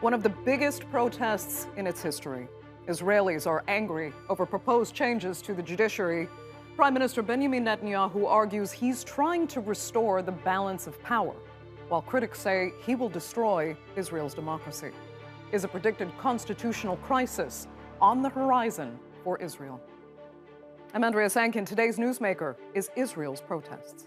one of the biggest protests in its history. Israelis are angry over proposed changes to the judiciary. Prime Minister Benjamin Netanyahu argues he's trying to restore the balance of power, while critics say he will destroy Israel's democracy. Is a predicted constitutional crisis on the horizon for Israel? I'm Andrea Sankin. Today's newsmaker is Israel's protests.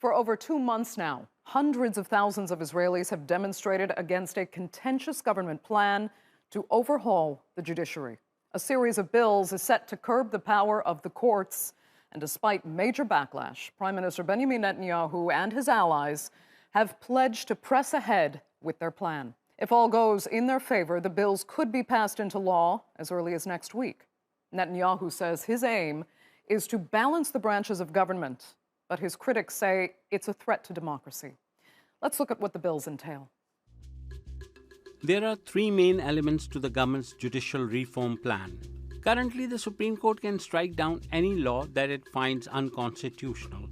For over 2 months now, hundreds of thousands of Israelis have demonstrated against a contentious government plan to overhaul the judiciary. A series of bills is set to curb the power of the courts, and despite major backlash, Prime Minister Benjamin Netanyahu and his allies have pledged to press ahead with their plan. If all goes in their favor, the bills could be passed into law as early as next week. Netanyahu says his aim is to balance the branches of government, but his critics say it's a threat to democracy. Let's look at what the bills entail. There are 3 main elements to the government's judicial reform plan. Currently, the Supreme Court can strike down any law that it finds unconstitutional.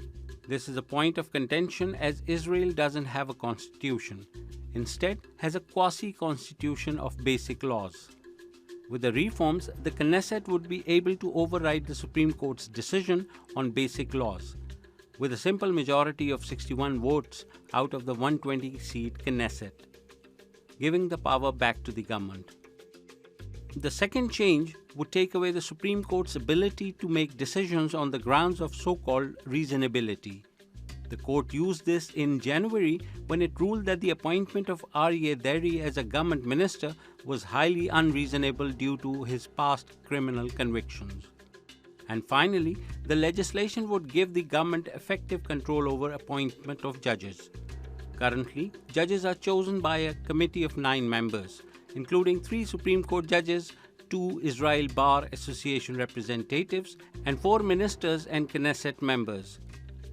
This is a point of contention as Israel doesn't have a constitution. Instead, has a quasi-constitution of basic laws. With the reforms, the Knesset would be able to override the Supreme Court's decision on basic laws, with a simple majority of 61 votes out of the 120-seat Knesset, giving the power back to the government. The second change would take away the Supreme Court's ability to make decisions on the grounds of so-called reasonability. The court used this in January when it ruled that the appointment of Aryeh Deri as a government minister was highly unreasonable due to his past criminal convictions. And finally, the legislation would give the government effective control over appointment of judges. Currently, judges are chosen by a committee of 9 members, including 3 Supreme Court judges, 2 Israel Bar Association representatives, and 4 ministers and Knesset members.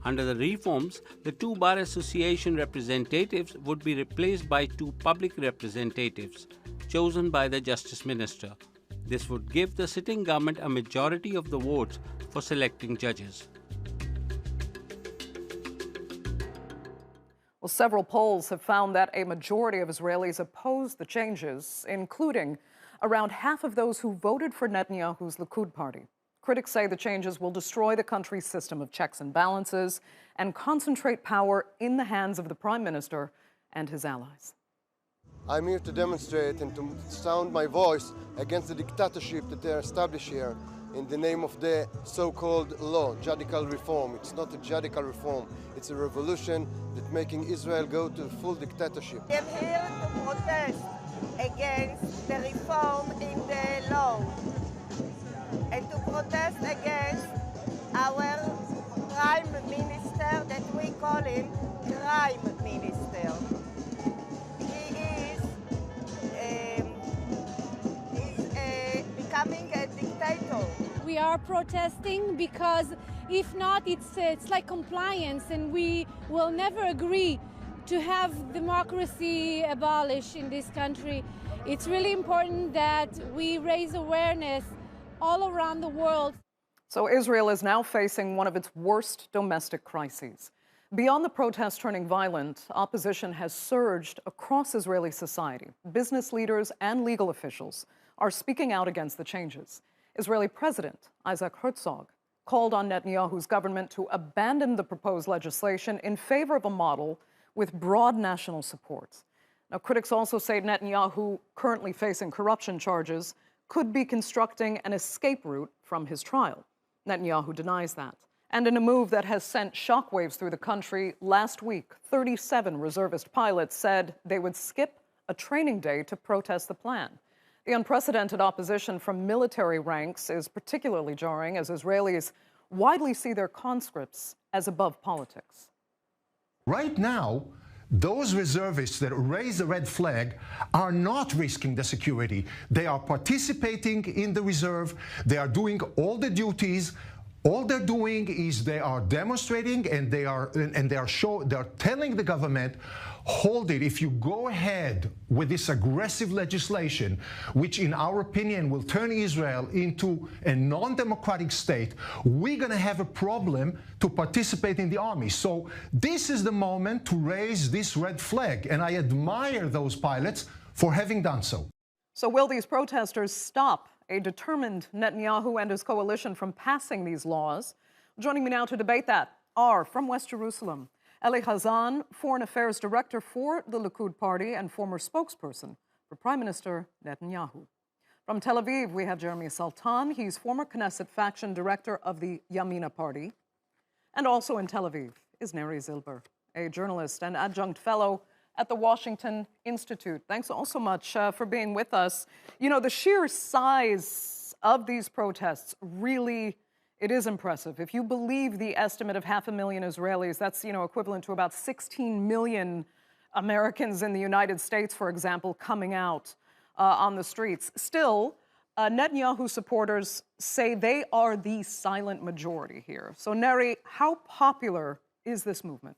Under the reforms, the 2 Bar Association representatives would be replaced by 2 public representatives, chosen by the Justice Minister. This would give the sitting government a majority of the votes for selecting judges. Well, several polls have found that a majority of Israelis oppose the changes, including around half of those who voted for Netanyahu's Likud party. Critics say the changes will destroy the country's system of checks and balances and concentrate power in the hands of the Prime Minister and his allies. I'm here to demonstrate and to sound my voice against the dictatorship that they're established here in the name of the so-called law, judicial reform. It's not a judicial reform, it's a revolution that's making Israel go to full dictatorship. I'm here to protest against the reform in the law and to protest against our Prime Minister, that we call him Crime Minister. Becoming a dictator. We are protesting because if not, it's like compliance, and we will never agree to have democracy abolished in this country. It's really important that we raise awareness all around the world. So Israel is now facing one of its worst domestic crises. Beyond the protests turning violent, opposition has surged across Israeli society. Business leaders and legal officials are speaking out against the changes. Israeli President Isaac Herzog called on Netanyahu's government to abandon the proposed legislation in favor of a model with broad national support. Now, critics also say Netanyahu, currently facing corruption charges, could be constructing an escape route from his trial. Netanyahu denies that. And in a move that has sent shockwaves through the country, last week, 37 reservist pilots said they would skip a training day to protest the plan. The unprecedented opposition from military ranks is particularly jarring as Israelis widely see their conscripts as above politics. Right now, those reservists that raise the red flag are not risking the security. They are participating in the reserve. They are doing all the duties. All they're doing is they are demonstrating and they're telling the government hold it. If you go ahead with this aggressive legislation, which in our opinion will turn Israel into a non-democratic state, we're going to have a problem to participate in the army. So this is the moment to raise this red flag, and I admire those pilots for having done so. So will these protesters stop a determined Netanyahu and his coalition from passing these laws? Joining me now to debate that are, from West Jerusalem, Eli Hazan, Foreign Affairs Director for the Likud Party and former spokesperson for Prime Minister Netanyahu. From Tel Aviv, we have Jeremy Saltan. He's former Knesset faction director of the Yamina Party. And also in Tel Aviv is Neri Zilber, a journalist and adjunct fellow at the Washington Institute. Thanks all so much for being with us. You know, the sheer size of these protests really, it is impressive. If you believe the estimate of 500,000 Israelis, that's, you know, equivalent to about 16 million Americans in the United States, for example, coming out on the streets. Still, Netanyahu supporters say they are the silent majority here. So, Neri, how popular is this movement?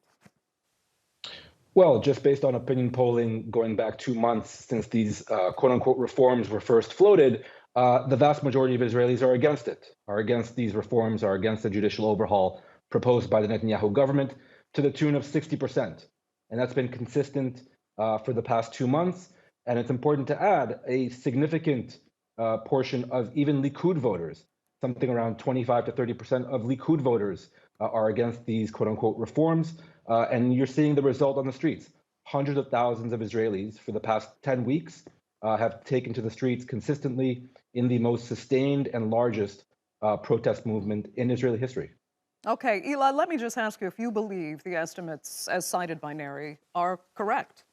Well, just based on opinion polling going back 2 months since these quote-unquote reforms were first floated, the vast majority of Israelis are against it, are against these reforms, are against the judicial overhaul proposed by the Netanyahu government to the tune of 60%. And that's been consistent for the past 2 months. And it's important to add a significant portion of even Likud voters, something around 25 to 30% of Likud voters are against these quote-unquote reforms. And you're seeing the result on the streets. Hundreds of thousands of Israelis for the past 10 weeks have taken to the streets consistently in the most sustained and largest protest movement in Israeli history. Okay, Eli, let me just ask you if you believe the estimates as cited by Neri are correct.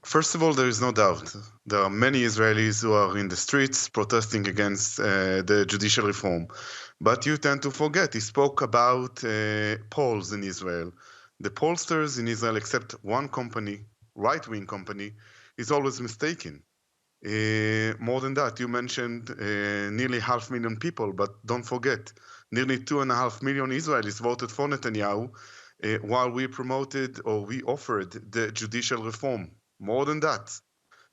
First of all, there is no doubt. There are many Israelis who are in the streets protesting against the judicial reform. But you tend to forget, he spoke about polls in Israel. The pollsters in Israel, except one company, right-wing company, is always mistaken. More than that, you mentioned nearly 500,000 people, but don't forget, nearly 2.5 million Israelis voted for Netanyahu while we promoted or we offered the judicial reform. More than that,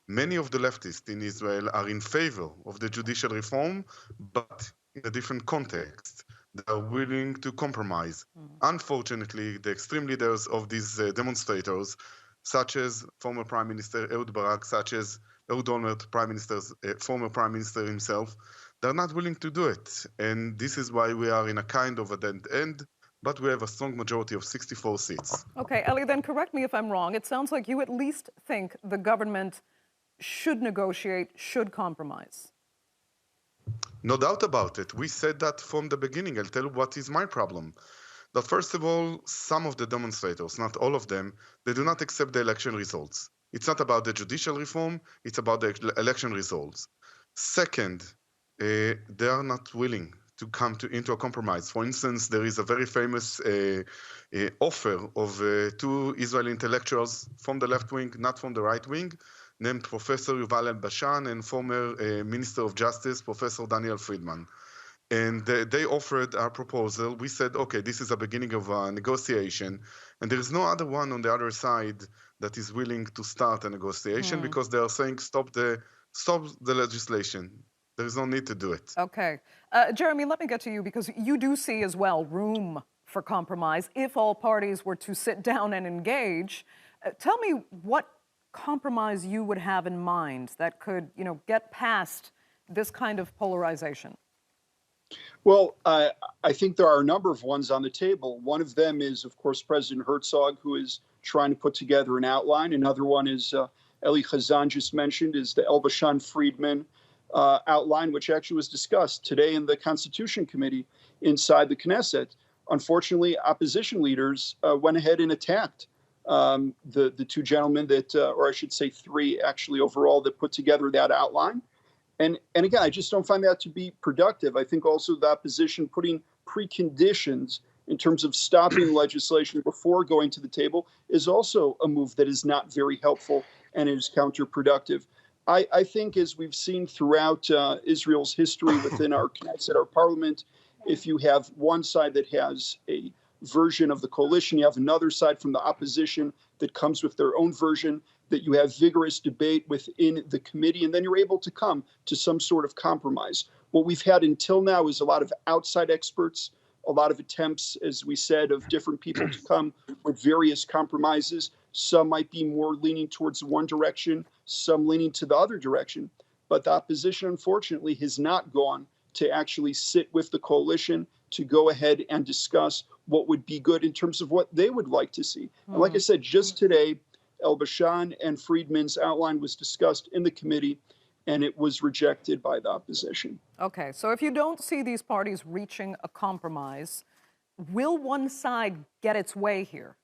many of the leftists in Israel are in favor of the judicial reform, but in a different context. They are willing to compromise. Unfortunately, the extreme leaders of these demonstrators, such as former Prime Minister Ehud Barak, such as Ehud Olmert, former Prime Minister himself, they're not willing to do it. And this is why we are in a kind of a dead end. But we have a strong majority of 64 seats. Okay, Eli, then correct me if I'm wrong. It sounds like you at least think the government should negotiate, should compromise. No doubt about it. We said that from the beginning. I'll tell you what is my problem. That first of all, some of the demonstrators, not all of them, they do not accept the election results. It's not about the judicial reform, it's about the election results. Second, they are not willing to come into a compromise. For instance, there is a very famous offer of 2 Israeli intellectuals from the left wing, not from the right wing, named Professor Yuval El-Bashan and former Minister of Justice, Professor Daniel Friedman. And they offered our proposal. We said, okay, this is a beginning of a negotiation. And there is no other one on the other side that is willing to start a negotiation because they are saying, stop the legislation. There is no need to do it. Okay. Jeremy, let me get to you because you do see as well room for compromise if all parties were to sit down and engage. Tell me what compromise you would have in mind that could, you know, get past this kind of polarization. Well, I think there are a number of ones on the table. One of them is, of course, President Herzog, who is trying to put together an outline. Another one is Eli Hazan just mentioned, is the El-Bashan Friedman outline, which actually was discussed today in the Constitution Committee inside the Knesset. Unfortunately, opposition leaders went ahead and attacked the 2 gentlemen that, or I should say 3 actually overall, that put together that outline. And again, I just don't find that to be productive. I think also the opposition putting preconditions in terms of stopping legislation before going to the table is also a move that is not very helpful and is counterproductive. I think, as we've seen throughout Israel's history within our Knesset, our parliament, if you have one side that has a version of the coalition. You have another side from the opposition that comes with their own version, that you have vigorous debate within the committee, and then you're able to come to some sort of compromise. What we've had until now is a lot of outside experts, a lot of attempts, as we said, of different people to come with various compromises. Some might be more leaning towards one direction, some leaning to the other direction. But the opposition, unfortunately, has not gone to actually sit with the coalition to go ahead and discuss what would be good in terms of what they would like to see. And like I said, just today, El-Bashan and Friedman's outline was discussed in the committee, and it was rejected by the opposition. Okay, so if you don't see these parties reaching a compromise, will one side get its way here?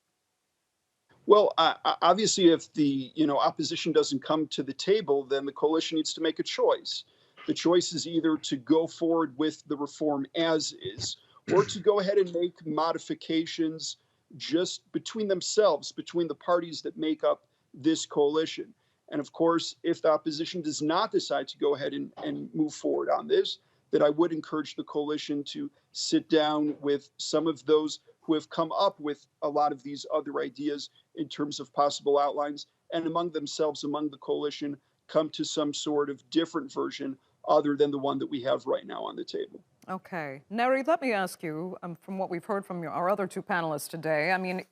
Well, obviously, if the opposition doesn't come to the table, then the coalition needs to make a choice. The choice is either to go forward with the reform as is, or to go ahead and make modifications just between themselves, between the parties that make up this coalition. And of course, if the opposition does not decide to go ahead and move forward on this, then I would encourage the coalition to sit down with some of those who have come up with a lot of these other ideas in terms of possible outlines, and among themselves, among the coalition, come to some sort of different version other than the one that we have right now on the table. Okay. Neri, let me ask you, from what we've heard from our other two panelists today, I mean,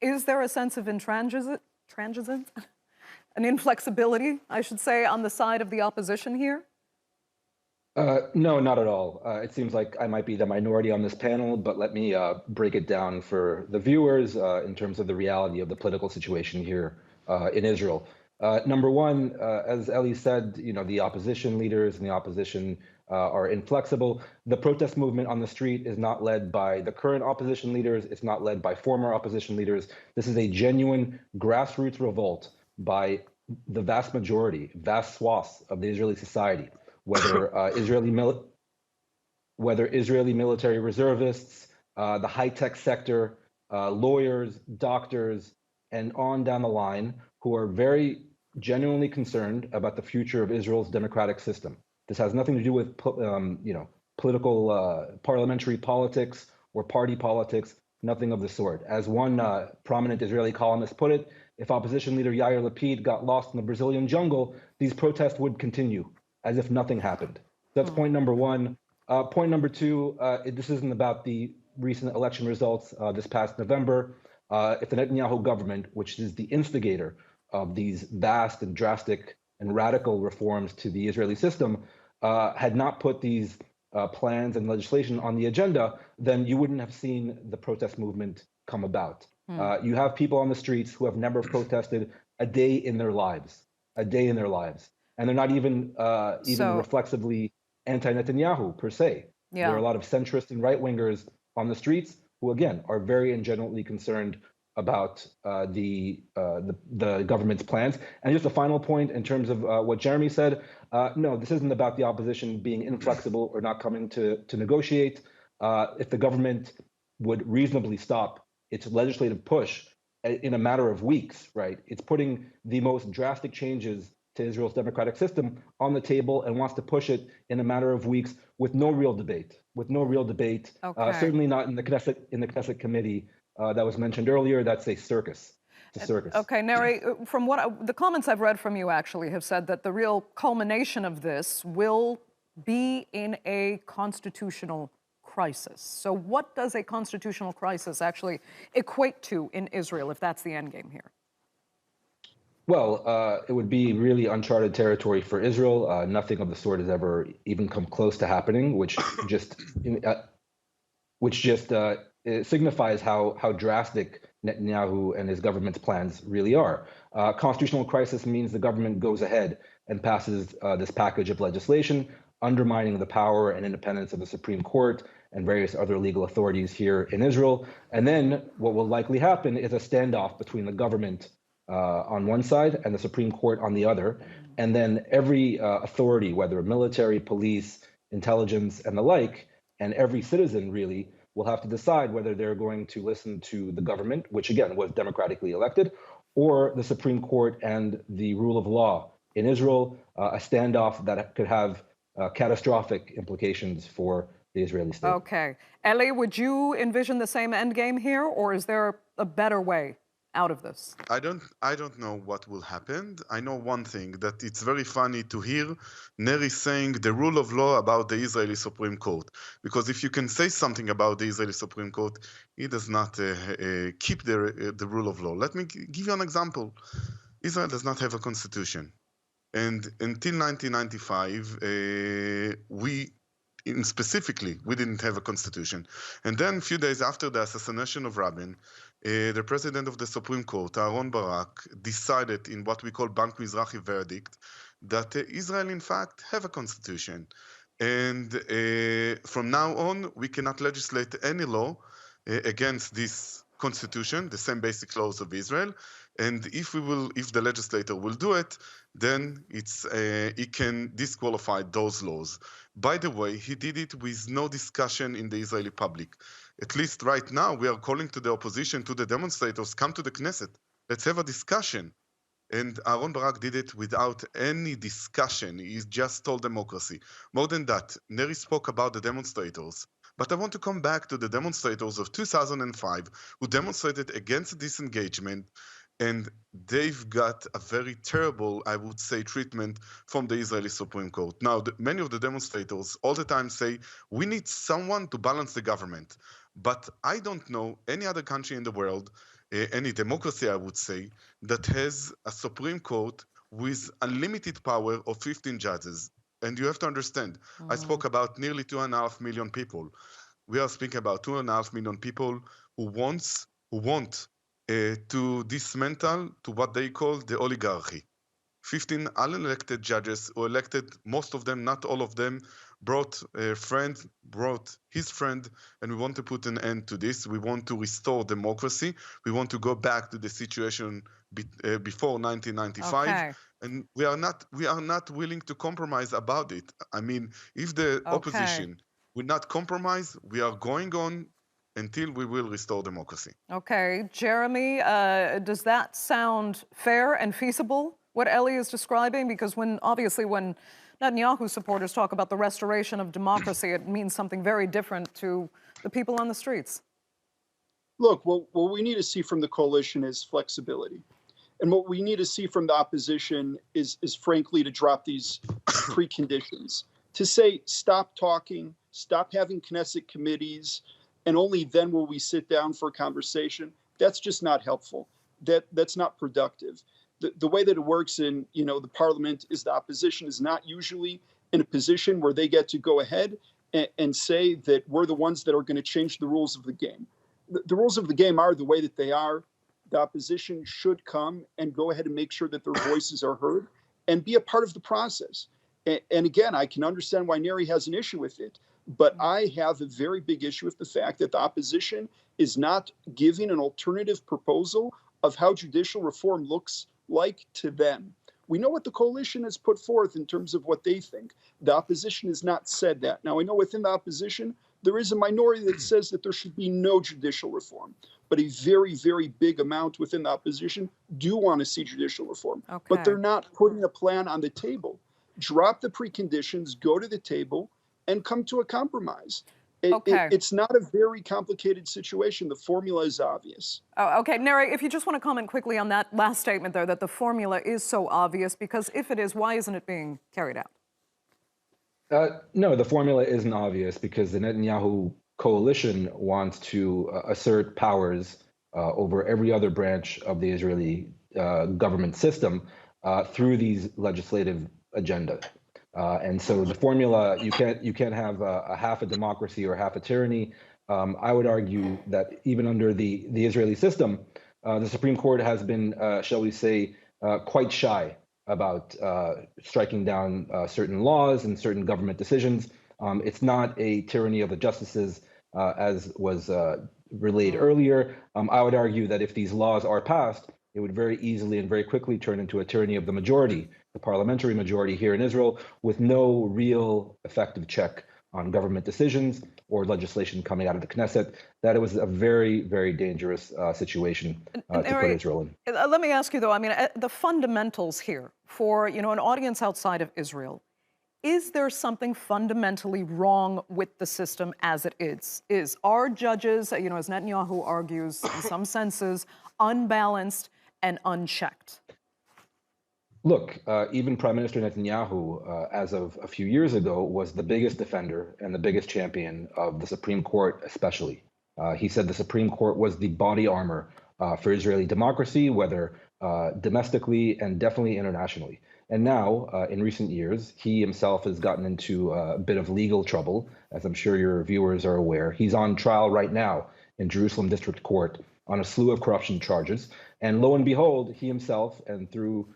is there a sense of intransigence, an inflexibility, I should say, on the side of the opposition here? No, not at all. It seems like I might be the minority on this panel, but let me break it down for the viewers in terms of the reality of the political situation here in Israel. Number one, as Eli said, the opposition leaders and the opposition are inflexible. The protest movement on the street is not led by the current opposition leaders. It's not led by former opposition leaders. This is a genuine grassroots revolt by the vast majority, vast swaths of the Israeli society, whether Israeli military reservists, the high-tech sector, lawyers, doctors, and on down the line, who are very genuinely concerned about the future of Israel's democratic system. This has nothing to do with political parliamentary politics or party politics, nothing of the sort. As one prominent Israeli columnist put it, if opposition leader Yair Lapid got lost in the Brazilian jungle, these protests would continue as if nothing happened. That's point number one. Point number two, this isn't about the recent election results this past November. If the Netanyahu government, which is the instigator of these vast and drastic and radical reforms to the Israeli system, had not put these plans and legislation on the agenda, then you wouldn't have seen the protest movement come about. You have people on the streets who have never protested a day in their lives, and they're not even reflexively anti-Netanyahu per se. Yeah. There are a lot of centrist and right-wingers on the streets who, again, are very and genuinely concerned about the government's plans. And just a final point in terms of what Jeremy said, no, this isn't about the opposition being inflexible or not coming to negotiate. If the government would reasonably stop its legislative push in a matter of weeks, right? It's putting the most drastic changes to Israel's democratic system on the table and wants to push it in a matter of weeks with no real debate. Okay. Certainly not in the Knesset committee that was mentioned earlier. That's a circus. It's a circus. Okay, Neri, from what the comments I've read from you actually have said that the real culmination of this will be in a constitutional crisis. So what does a constitutional crisis actually equate to in Israel, if that's the end game here? Well, it would be really uncharted territory for Israel. Nothing of the sort has ever even come close to happening, which just signifies how drastic Netanyahu and his government's plans really are. Constitutional crisis means the government goes ahead and passes this package of legislation, undermining the power and independence of the Supreme Court and various other legal authorities here in Israel. And then what will likely happen is a standoff between the government on one side and the Supreme Court on the other. And then every authority, whether military, police, intelligence, and the like, and every citizen really will have to decide whether they're going to listen to the government, which again was democratically elected, or the Supreme Court and the rule of law in Israel, a standoff that could have catastrophic implications for the Israeli state. Okay. Eli, would you envision the same end game here, or is there a better way out of this? I don't know what will happen. I know one thing, that it's very funny to hear Neri saying the rule of law about the Israeli Supreme Court. Because if you can say something about the Israeli Supreme Court, it does not keep the rule of law. Let me give you an example. Israel does not have a constitution. And until 1995, specifically, we didn't have a constitution. And then a few days after the assassination of Rabin, the president of the Supreme Court, Aaron Barak, decided in what we call Bank Mizrahi verdict that Israel, in fact, have a constitution. And from now on, we cannot legislate any law against this constitution, the same basic laws of Israel. And if the legislator will do it, then it can disqualify those laws. By the way, he did it with no discussion in the Israeli public. At least right now, we are calling to the opposition, to the demonstrators, come to the Knesset. Let's have a discussion. And Aaron Barak did it without any discussion. He just told democracy. More than that, Neri spoke about the demonstrators. But I want to come back to the demonstrators of 2005 who demonstrated against disengagement, and they've got a very terrible, I would say, treatment from the Israeli Supreme Court. Now, many of the demonstrators all the time say, we need someone to balance the government. But I don't know any other country in the world, any democracy, I would say, that has a Supreme Court with unlimited power of 15 judges. And you have to understand, I spoke about nearly 2.5 million people. We are speaking about 2.5 million people who want to dismantle to what they call the oligarchy. 15 unelected judges who elected, most of them, not all of them, brought his friend, and we want to put an end to this. We want to restore democracy. We want to go back to the situation before 1995. Okay. And we are not willing to compromise about it. I mean, if the opposition will not compromise, we are going on until we will restore democracy. Okay. Jeremy, does that sound fair and feasible, what Eli is describing? Because obviously when Netanyahu supporters talk about the restoration of democracy, it means something very different to the people on the streets. Look, what we need to see from the coalition is flexibility. And what we need to see from the opposition is frankly, to drop these preconditions. To say, stop talking, stop having Knesset committees, and only then will we sit down for a conversation. That's just not helpful. That's not productive. The way that it works in the parliament is the opposition is not usually in a position where they get to go ahead and say that we're the ones that are going to change the rules of the game. The rules of the game are the way that they are. The opposition should come and go ahead and make sure that their voices are heard and be a part of the process. And again, I can understand why Neri has an issue with it, but I have a very big issue with the fact that the opposition is not giving an alternative proposal of how judicial reform looks like to them. We know what the coalition has put forth in terms of what they think. The opposition has not said that. Now, I know within the opposition, there is a minority that says that there should be no judicial reform, but a very, very big amount within the opposition do want to see judicial reform. Okay. But they're not putting a plan on the table. Drop the preconditions, go to the table, and come to a compromise. It's not a very complicated situation. The formula is obvious. Oh, okay. Neri, if you just want to comment quickly on that last statement there, that the formula is so obvious, because if it is, why isn't it being carried out? No, the formula isn't obvious because the Netanyahu coalition wants to assert powers over every other branch of the Israeli government system through these legislative agenda. And so the formula, you can't have a half a democracy or half a tyranny. I would argue that even under the Israeli system, the Supreme Court has been, shall we say, quite shy about striking down certain laws and certain government decisions. It's not a tyranny of the justices, as was relayed earlier. I would argue that if these laws are passed, it would very easily and very quickly turn into a tyranny of the majority, the parliamentary majority here in Israel, with no real effective check on government decisions or legislation coming out of the Knesset. That it was a very, very dangerous situation to put Israel in. Let me ask you, though, I mean, the fundamentals here for, an audience outside of Israel, is there something fundamentally wrong with the system as it is? Are judges, as Netanyahu argues, in some senses, unbalanced and unchecked? Look, even Prime Minister Netanyahu, as of a few years ago, was the biggest defender and the biggest champion of the Supreme Court, especially. He said the Supreme Court was the body armor for Israeli democracy, whether domestically and definitely internationally. And now, in recent years, he himself has gotten into a bit of legal trouble, as I'm sure your viewers are aware. He's on trial right now in Jerusalem District Court on a slew of corruption charges. And lo and behold, he himself, and through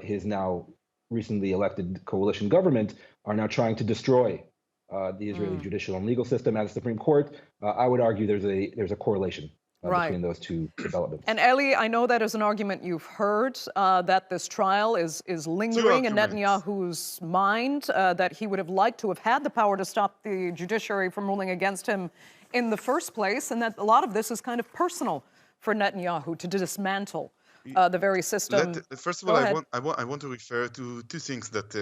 his now recently elected coalition government, are now trying to destroy the Israeli judicial and legal system as the Supreme Court. I would argue there's a correlation between those two developments. And Eli, I know that is an argument you've heard, that this trial is lingering in Netanyahu's mind, that he would have liked to have had the power to stop the judiciary from ruling against him in the first place, and that a lot of this is kind of personal for Netanyahu to dismantle the very system. First of all, I want to refer to two things that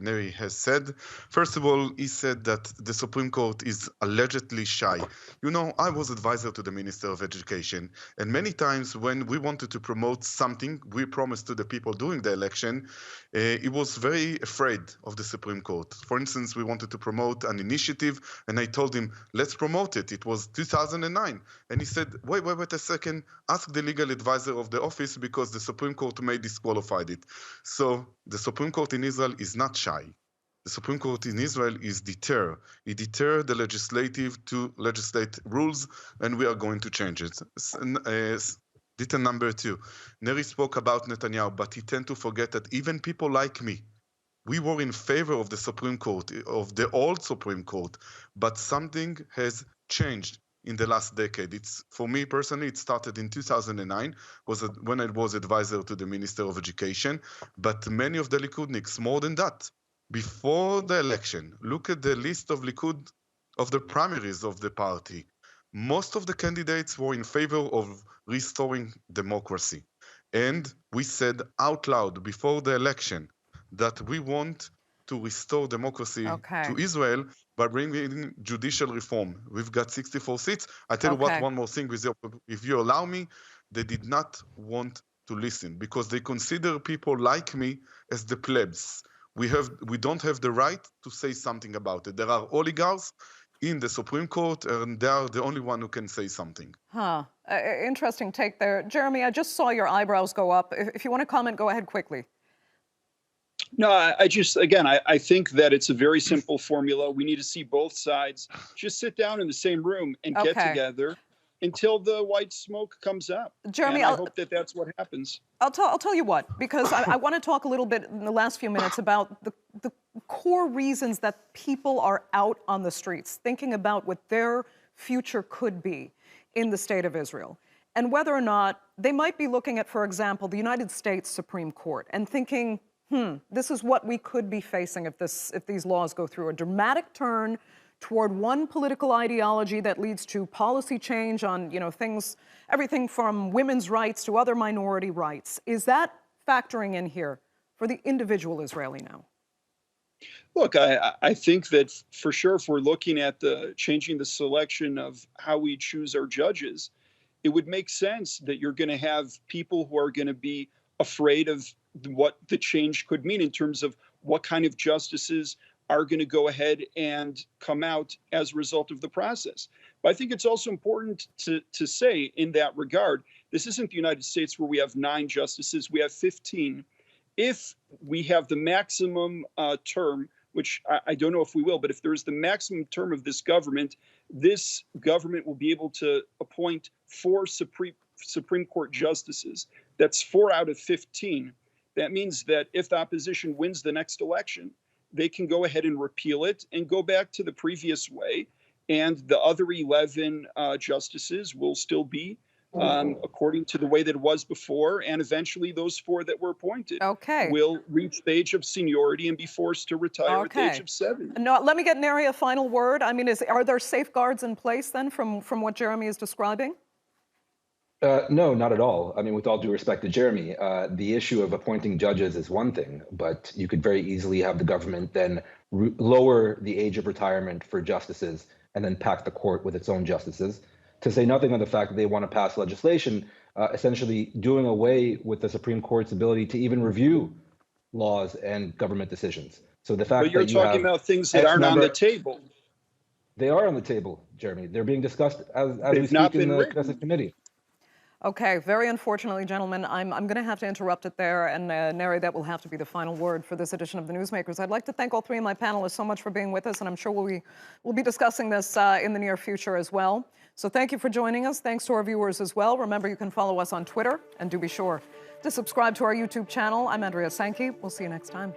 Neri has said. First of all, he said that the Supreme Court is allegedly shy. You know, I was advisor to the Minister of Education, and many times when we wanted to promote something we promised to the people during the election, he was very afraid of the Supreme Court. For instance, we wanted to promote an initiative, and I told him, let's promote it. It was 2009. And he said, wait a second, ask the legal advisor of the office, because the Supreme Court may disqualify it. So the Supreme Court in Israel is not shy. The Supreme Court in Israel is deter. It deter the legislative to legislate rules, and we are going to change it. Detail number 2. Neri spoke about Netanyahu, but he tend to forget that even people like me, we were in favor of the Supreme Court, of the old Supreme Court, but something has changed in the last decade. For me personally, it started in 2009, when I was advisor to the Minister of Education. But many of the Likudniks, more than that, before the election, look at the list of Likud, of the primaries of the party. Most of the candidates were in favor of restoring democracy. And we said out loud before the election that we want to restore democracy to Israel by bringing in judicial reform. We've got 64 seats. I tell you what, one more thing, if you allow me, they did not want to listen because they consider people like me as the plebs. We don't have the right to say something about it. There are oligarchs in the Supreme Court, and they are the only one who can say something. Interesting take there. Jeremy, I just saw your eyebrows go up. If you want to comment, go ahead quickly. No, I think that it's a very simple formula. We need to see both sides just sit down in the same room and get together until the white smoke comes up. Jeremy, and I hope that that's what happens. I'll tell you what, because I want to talk a little bit in the last few minutes about the core reasons that people are out on the streets, thinking about what their future could be in the state of Israel, and whether or not they might be looking at, for example, the United States Supreme Court and thinking, this is what we could be facing if these laws go through. A dramatic turn toward one political ideology that leads to policy change on, everything from women's rights to other minority rights. Is that factoring in here for the individual Israeli now? Look, I think that for sure, if we're looking at changing the selection of how we choose our judges, it would make sense that you're going to have people who are going to be afraid of what the change could mean in terms of what kind of justices are going to go ahead and come out as a result of the process. But I think it's also important to say in that regard, this isn't the United States where we have 9 justices, we have 15. If we have the maximum term, which I don't know if we will, but if there's the maximum term of this government will be able to appoint 4 Supreme Court justices. That's 4 out of 15. That means that if the opposition wins the next election, they can go ahead and repeal it and go back to the previous way. And the other 11 justices will still be according to the way that it was before. And eventually those 4 that were appointed will reach the age of seniority and be forced to retire at the age of 70. No, let me get Neri a final word. I mean, are there safeguards in place then from what Jeremy is describing? No, not at all. I mean, with all due respect to Jeremy, the issue of appointing judges is one thing, but you could very easily have the government then lower the age of retirement for justices and then pack the court with its own justices, to say nothing of the fact that they want to pass legislation essentially doing away with the Supreme Court's ability to even review laws and government decisions. So the fact But you're that you talking have about things that X aren't on number- the table. They are on the table, Jeremy. They're being discussed as we They've not speak in been the written. Knesset committee. Okay, very unfortunately, gentlemen, I'm going to have to interrupt it there. And Neri, that will have to be the final word for this edition of the Newsmakers. I'd like to thank all three of my panelists so much for being with us, and I'm sure we'll be discussing this in the near future as well. So thank you for joining us. Thanks to our viewers as well. Remember, you can follow us on Twitter, and do be sure to subscribe to our YouTube channel. I'm Andrea Sankey. We'll see you next time.